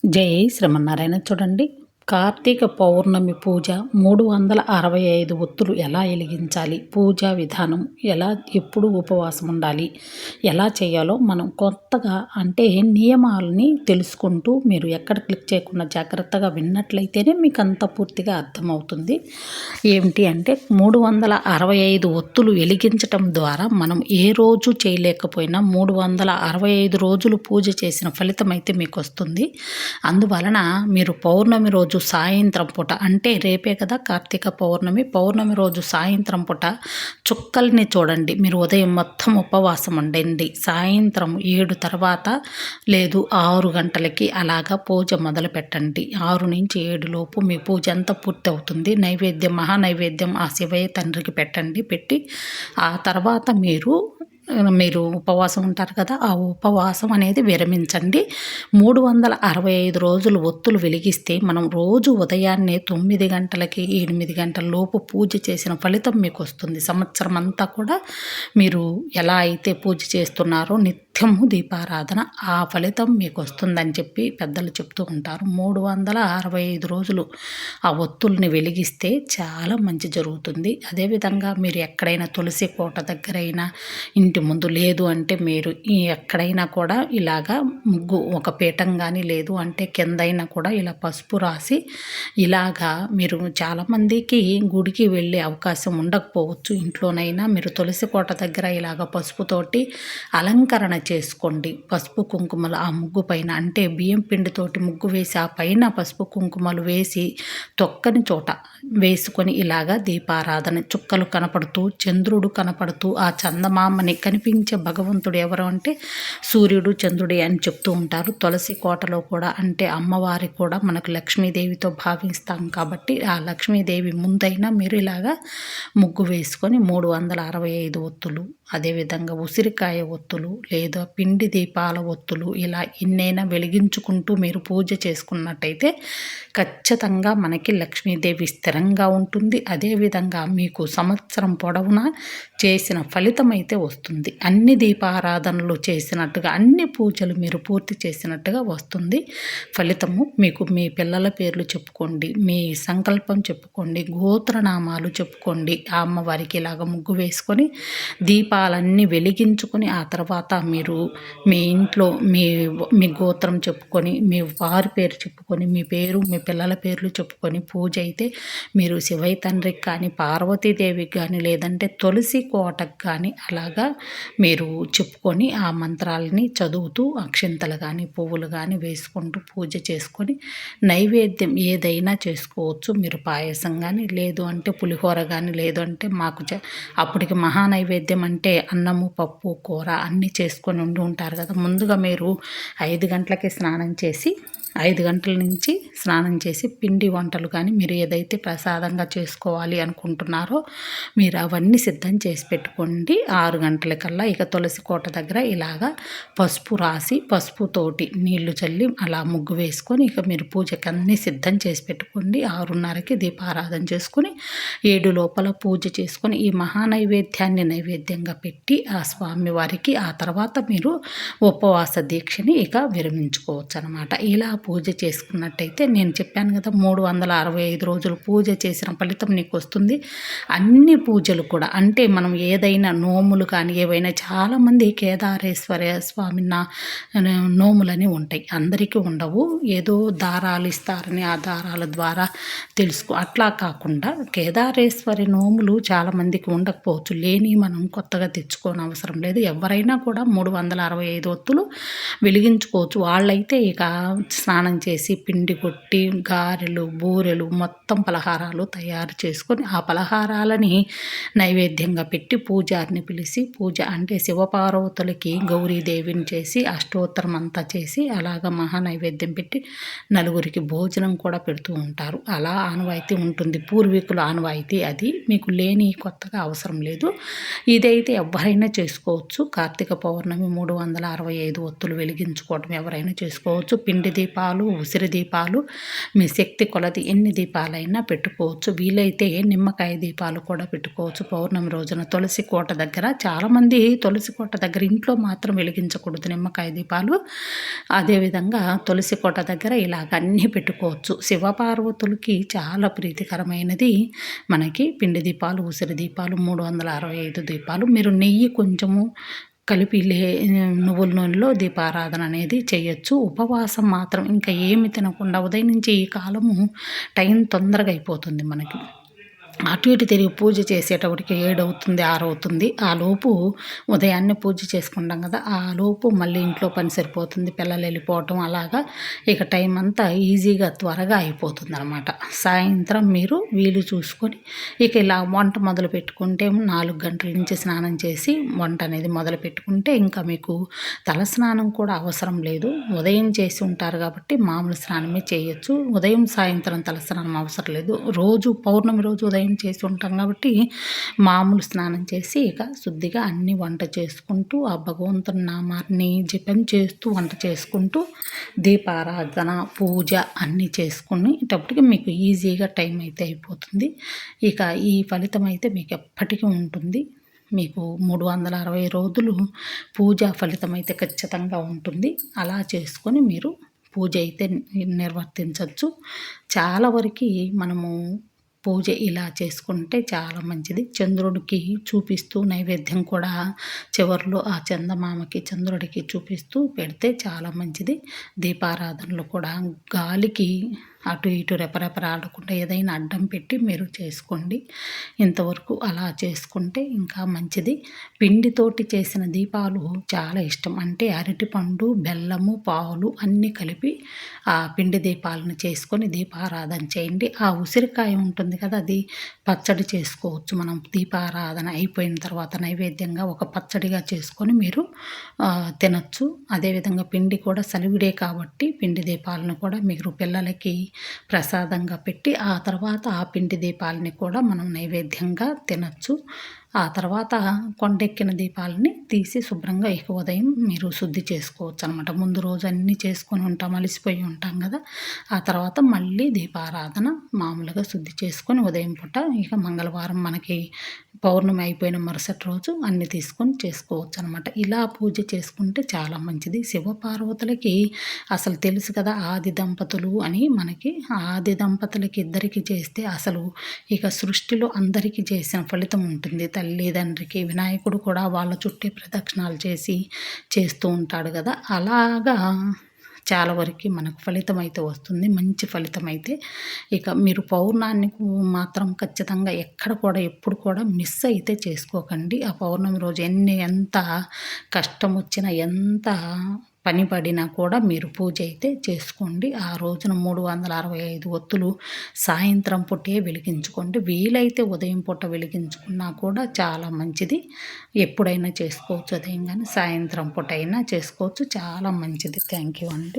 జై శ్రీమన్నారాయణ. చూడండి, కార్తీక పౌర్ణమి పూజ 365 ఒత్తులు ఎలా వెలిగించాలి, పూజా విధానం ఎలా, ఎప్పుడు ఉపవాసం ఉండాలి, ఎలా చేయాలో మనం కొత్తగా అంటే నియమాలని తెలుసుకుంటూ మీరు ఎక్కడ క్లిక్ చేయకుండా జాగ్రత్తగా విన్నట్లయితేనే మీకు అంత పూర్తిగా అర్థమవుతుంది. ఏమిటి అంటే 365 ఒత్తులు వెలిగించటం ద్వారా మనం ఏ రోజు చేయలేకపోయినా 365 రోజులు పూజ చేసిన ఫలితం అయితే మీకు వస్తుంది. అందువలన మీరు పౌర్ణమి రోజు సాయంత్రం పూట, అంటే రేపే కదా కార్తీక పౌర్ణమి, పౌర్ణమి రోజు సాయంత్రం పూట చుక్కల్ని చూడండి. మీరు ఉదయం మొత్తం ఉపవాసం ఉండండి, సాయంత్రం 7 తర్వాత లేదు 6 గంటలకి అలాగా పూజ మొదలు పెట్టండి. 6 నుంచి 7 లోపు మీ పూజ అంతా పూర్తి అవుతుంది. నైవేద్యం, మహానైవేద్యం ఆ శివయ్య తండ్రికి పెట్టండి. పెట్టి ఆ తర్వాత మీరు ఉపవాసం ఉంటారు కదా, ఆ ఉపవాసం అనేది విరమించండి. 365 రోజులు ఒత్తులు వెలిగిస్తే మనం రోజు ఉదయాన్నే 9 గంటలకి 8 గంటల లోపు పూజ చేసిన ఫలితం మీకు వస్తుంది. సంవత్సరం అంతా కూడా మీరు ఎలా అయితే పూజ చేస్తున్నారో నిత్యము దీపారాధన, ఆ ఫలితం మీకు వస్తుందని చెప్పి పెద్దలు చెప్తూ ఉంటారు. 365 రోజులు ఆ ఒత్తుల్ని వెలిగిస్తే చాలా మంచి జరుగుతుంది. అదేవిధంగా మీరు ఎక్కడైనా తులసి కోట దగ్గరైనా, ఇంటి ముందు, లేదు అంటే మీరు ఎక్కడైనా కూడా ఇలాగా ముగ్గు ఒక పీఠం కానీ, లేదు అంటే కిందైనా కూడా ఇలా పసుపు రాసి, ఇలాగా మీరు చాలామందికి గుడికి వెళ్ళే అవకాశం ఉండకపోవచ్చు. ఇంట్లోనైనా మీరు తులసి కోట దగ్గర ఇలాగ పసుపుతోటి అలంకరణ చేసుకోండి. పసుపు కుంకుమలు ఆ ముగ్గు పైన, అంటే బియ్యం పిండితోటి ముగ్గు వేసి ఆ పైన పసుపు కుంకుమలు వేసి తొక్కని చోట వేసుకొని ఇలాగా దీపారాధన, చుక్కలు కనపడుతూ చంద్రుడు కనపడుతూ ఆ చందమామని కనిపించే భగవంతుడు ఎవరు అంటే సూర్యుడు చంద్రుడే అని చెప్తూ ఉంటారు. తులసి కోటలో కూడా, అంటే అమ్మవారి కూడా మనకు లక్ష్మీదేవితో భావిస్తాం కాబట్టి ఆ లక్ష్మీదేవి ముందైనా మీరు ఇలాగా ముగ్గు వేసుకొని 365 ఒత్తులు, అదేవిధంగా ఉసిరికాయ ఒత్తులు లేదా పిండి దీపాల ఒత్తులు ఇలా ఎన్నైనా వెలిగించుకుంటూ మీరు పూజ చేసుకున్నట్టయితే ఖచ్చితంగా మనకి లక్ష్మీదేవి స్థిరంగా ఉంటుంది. అదేవిధంగా మీకు సంవత్సరం పొడవునా చేసిన ఫలితం అయితే వస్తుంది. అన్ని దీపారాధనలు చేసినట్టుగా, అన్ని పూజలు మీరు పూర్తి చేసినట్టుగా వస్తుంది ఫలితము. మీకు మీ పిల్లల పేర్లు చెప్పుకోండి, మీ సంకల్పం చెప్పుకోండి, గోత్రనామాలు చెప్పుకోండి. ఆ అమ్మవారికి ఇలాగ ముగ్గు వేసుకొని దీపాలన్నీ వెలిగించుకొని ఆ తర్వాత మీరు మీ ఇంట్లో మీ గోత్రం చెప్పుకొని, మీ వారి పేరు చెప్పుకొని, మీ పేరు మీ పిల్లల పేర్లు చెప్పుకొని పూజ అయితే మీరు శివయ్య తండ్రికి కానీ, పార్వతీదేవికి కానీ, లేదంటే తులసి కోటకు కానీ అలాగా మీరు చెప్పుకొని ఆ మంత్రాలని చదువుతూ అక్షింతలు కానీ పువ్వులు కానీ వేసుకుంటూ పూజ చేసుకొని నైవేద్యం ఏదైనా చేసుకోవచ్చు. మీరు పాయసం కానీ, లేదు అంటే పులిహోర కానీ, లేదు అంటే మాకు అప్పటికి మహానైవేద్యం అంటే అన్నము పప్పు కూర అన్నీ చేసుకొని ఉంటారు కదా. ముందుగా మీరు 5 గంటలకి స్నానం చేసి, 5 గంటల నుంచి స్నానం చేసి పిండి వంటలు కానీ మీరు ఏదైతే ప్రసాదంగా చేసుకోవాలి అనుకుంటున్నారో మీరు అవన్నీ సిద్ధం చేసి పెట్టుకోండి. 6 గంటలకల్లా ఇక తులసి కోట దగ్గర ఇలాగా పసుపు రాసి, పసుపుతోటి నీళ్లు చల్లి అలా ముగ్గు వేసుకొని ఇక మీరు పూజకి అన్నీ సిద్ధం చేసి పెట్టుకోండి. 6:30కి దీపారాధన చేసుకొని 7 లోపల పూజ చేసుకొని ఈ మహానైవేద్యాన్ని నైవేద్యంగా పెట్టి ఆ స్వామి వారికి ఆ తర్వాత మీరు ఉపవాస దీక్షని ఇక విరమించుకోవచ్చు అనమాట. ఇలా పూజ చేసుకున్నట్టయితే నేను చెప్పాను కదా, 365 రోజులు పూజ చేసిన ఫలితం నీకు వస్తుంది. అన్ని పూజలు కూడా, అంటే మనం ఏదైనా నోములు కానీ ఏవైనా, చాలామంది కేదారేశ్వర స్వామి నోములని ఉంటాయి, అందరికీ ఉండవు. ఏదో దారాలు ఇస్తారని ఆ దారాల ద్వారా అట్లా కాకుండా కేదారేశ్వరి నోములు చాలామందికి ఉండకపోవచ్చు. లేని మనం కొత్తగా తెచ్చుకోని అవసరం లేదు. ఎవరైనా కూడా 365 ఒత్తులు వెలిగించుకోవచ్చు. వాళ్ళైతే ఇక స్నానం చేసి పిండి కొట్టి గారెలు బూరెలు మొత్తం పలహారాలు తయారు చేసుకొని ఆ పలహారాలని నైవేద్యంగా పెట్టి పూజారిని పిలిచి, పూజ అంటే శివపార్వతులకి గౌరీదేవిని చేసి అష్టోత్తరం అంతా చేసి అలాగ మహానైవేద్యం పెట్టి నలుగురికి భోజనం కూడా పెడుతూ ఉంటారు. అలా ఆనవాయితీ ఉంటుంది, పూర్వీకుల ఆనవాయితీ అది. మీకు లేని కొత్తగా అవసరం లేదు. ఇదైతే ఎవరైనా చేసుకోవచ్చు. కార్తీక పౌర్ణమి 365 ఒత్తులు వెలిగించుకోవడం ఎవరైనా చేసుకోవచ్చు. పిండి దీపాలు దీపాలు, ఉసిరి దీపాలు, మీ శక్తి కొలది ఎన్ని దీపాలైనా పెట్టుకోవచ్చు. వీలైతే నిమ్మకాయ దీపాలు కూడా పెట్టుకోవచ్చు పౌర్ణమి రోజున. తులసి కోట దగ్గర చాలామంది తులసి కోట దగ్గర ఇంట్లో మాత్రం వెలిగించకూడదు నిమ్మకాయ దీపాలు. అదేవిధంగా తులసి కోట దగ్గర ఇలాగ అన్నీ పెట్టుకోవచ్చు. శివపార్వతులకి చాలా ప్రీతికరమైనది మనకి పిండి దీపాలు, ఉసిరి దీపాలు, 365 దీపాలు. మీరు నెయ్యి కొంచెము కలిపి నువ్వుల నూనెలో దీపారాధన అనేది చేయొచ్చు. ఉపవాసం మాత్రం ఇంకా ఏమి తినకుండా ఉదయం నుంచి ఈ కాలము టైం తొందరగా అయిపోతుంది మనకి. అటు ఇటు తిరిగి పూజ చేసేటప్పటికి 7 అవుతుంది, 6 అవుతుంది. ఆ లోపు ఉదయాన్నే పూజ చేసుకుంటాం కదా, ఆ లోపు మళ్ళీ ఇంట్లో పని సరిపోతుంది, పిల్లలు వెళ్ళిపోవటం, అలాగా ఇక టైం అంతా ఈజీగా త్వరగా అయిపోతుంది అనమాట. సాయంత్రం మీరు వీలు చూసుకొని ఇక ఇలా వంట మొదలు పెట్టుకుంటే 4 గంటల నుంచి స్నానం చేసి వంట అనేది మొదలు పెట్టుకుంటే ఇంకా మీకు తల స్నానం కూడా అవసరం లేదు. ఉదయం చేసి ఉంటారు కాబట్టి మామూలు స్నానమే చేయొచ్చు. ఉదయం సాయంత్రం తల స్నానం అవసరం లేదు. రోజు పౌర్ణమి రోజు ఉదయం చేసి ఉంటాం కాబట్టి మామూలు స్నానం చేసి ఇక శుద్ధిగా అన్ని వంట చేసుకుంటూ ఆ భగవంతుని నామాన్ని జపం చేస్తూ వంట చేసుకుంటూ దీపారాధన పూజ అన్నీ చేసుకునేటప్పటికి మీకు ఈజీగా టైం అయితే అయిపోతుంది. ఇక ఈ ఫలితం అయితే మీకు ఎప్పటికీ ఉంటుంది. మీకు 360 రోజులు పూజా ఫలితం అయితే ఖచ్చితంగా ఉంటుంది. అలా చేసుకొని మీరు పూజ అయితే నిర్వర్తించవచ్చు. చాలా వరకు మనము పూజ ఇలా చేసుకుంటే చాలా మంచిది. చంద్రుడికి చూపిస్తూ నైవేద్యం కూడా చివరిలో ఆ చందమామకి చంద్రుడికి చూపిస్తూ పెడితే చాలా మంచిది. దీపారాధనలు కూడా గాలికి అటు ఇటు రెపరెపరాడకుండా ఏదైనా అడ్డం పెట్టి మీరు చేసుకోండి. ఇంతవరకు అలా చేసుకుంటే ఇంకా మంచిది. పిండితోటి చేసిన దీపాలు చాలా ఇష్టం. అంటే అరటిపండు, బెల్లము, పాలు అన్నీ కలిపి ఆ పిండి దీపాలను చేసుకొని దీపారాధన చేయండి. ఆ ఉసిరికాయ ఉంటుంది కదా, అది పచ్చడి చేసుకోవచ్చు. మనం దీపారాధన అయిపోయిన తర్వాత నైవేద్యంగా ఒక పచ్చడిగా చేసుకొని మీరు తినచ్చు. అదేవిధంగా పిండి కూడా సలివిడే కాబట్టి పిండి దీపాలను కూడా మీరు పిల్లలకి ప్రసాదంగా పెట్టి ఆ తర్వాత ఆ పిండి దీపాలని కూడా మనం నైవేద్యంగా తినచ్చు. ఆ తర్వాత కొండెక్కిన దీపాలని తీసి శుభ్రంగా ఇక ఉదయం మీరు శుద్ధి చేసుకోవచ్చు అనమాట. ముందు రోజు అన్నీ చేసుకొని ఉంటాం, అలసిపోయి ఉంటాం కదా, ఆ తర్వాత మళ్ళీ దీపారాధన మామూలుగా శుద్ధి చేసుకొని ఉదయం పూట ఇక మంగళవారం మనకి పౌర్ణమి అయిపోయిన మరుసటి రోజు అన్నీ తీసుకొని చేసుకోవచ్చు అనమాట. ఇలా పూజ చేసుకుంటే చాలా మంచిది. శివపార్వతులకి అసలు తెలుసు కదా, ఆది దంపతులు అని మనకి. ఆది దంపతులకి ఇద్దరికి చేస్తే అసలు ఇక సృష్టిలో అందరికీ చేసిన ఫలితం ఉంటుంది. తల్లిదండ్రికి వినాయకుడు కూడా వాళ్ళ చుట్టే ప్రదక్షిణాలు చేస్తూ ఉంటాడు కదా, అలాగా చాలా వరకు మనకు ఫలితం అయితే వస్తుంది, మంచి ఫలితం అయితే. ఇక మీరు పౌర్ణాన్ని మాత్రం ఖచ్చితంగా ఎక్కడ కూడా ఎప్పుడు కూడా మిస్ అయితే చేసుకోకండి. ఆ పౌర్ణమి రోజు ఎంత కష్టం వచ్చినా ఎంత పని పడినా కూడా మీరు పూజ అయితే చేసుకోండి. ఆ రోజున 365 ఒత్తులు సాయంత్రం పూటే వెలిగించుకోండి. వీలైతే ఉదయం పూట వెలిగించుకున్నా కూడా చాలా మంచిది. ఎప్పుడైనా చేసుకోవచ్చు, ఉదయం కానీ సాయంత్రం పూట అయినా చేసుకోవచ్చు, చాలా మంచిది. థ్యాంక్ యూ అండి.